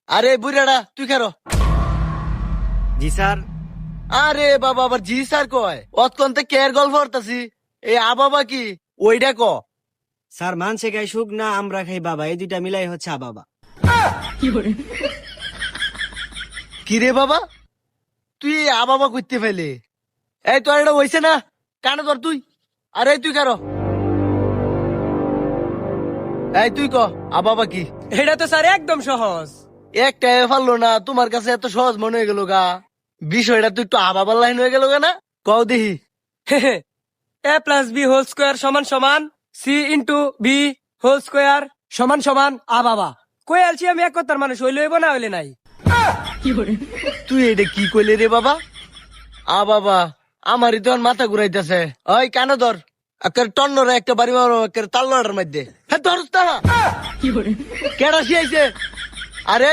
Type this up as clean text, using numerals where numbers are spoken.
আরে বুড়াটা তুই খেরো। জি স্যার। আরে বাবা আবার জি স্যার কয় অতকন্তে কেয়ার গল্প করতাছি। এই বাবা কি ওইটা ক। স্যার মানছে খাই সুখ না আমরা খাই বাবা, এই দুইটা মিলাই হচ্ছে বাবা। কি রে বাবা তুই বাবা করতে ফেলে? এই তোর এটা হইছে না, কানে ধর তুই। আরে তুই কারো, এই তুই ক বাবা কি। এটা তো স্যার একদম সহজ। একটা পারলো না, তোমার কাছে এত সহজ মনে হয়ে গেল গা। বিষয়টা তুই একটু বাবার লাইন হয়ে গেল গা না, কও দেখি। A plus B whole square সমান সমান C into B whole square সমান সমান বাবা। কই আলছি আমি এক কথার মানুষ, হইলে হইব না হইলে নাই। তুই এটা কি কইলে রে বাবা? বাবা আমারই তো মাথা ঘুরাইতেছে। ওই কানে ধর, একের টন্নরে একটা বাড়ি মারো একের তাল্লাটার মধ্যে। হ্যাঁ ধর তারা কেডা শিয়াইছে? আরে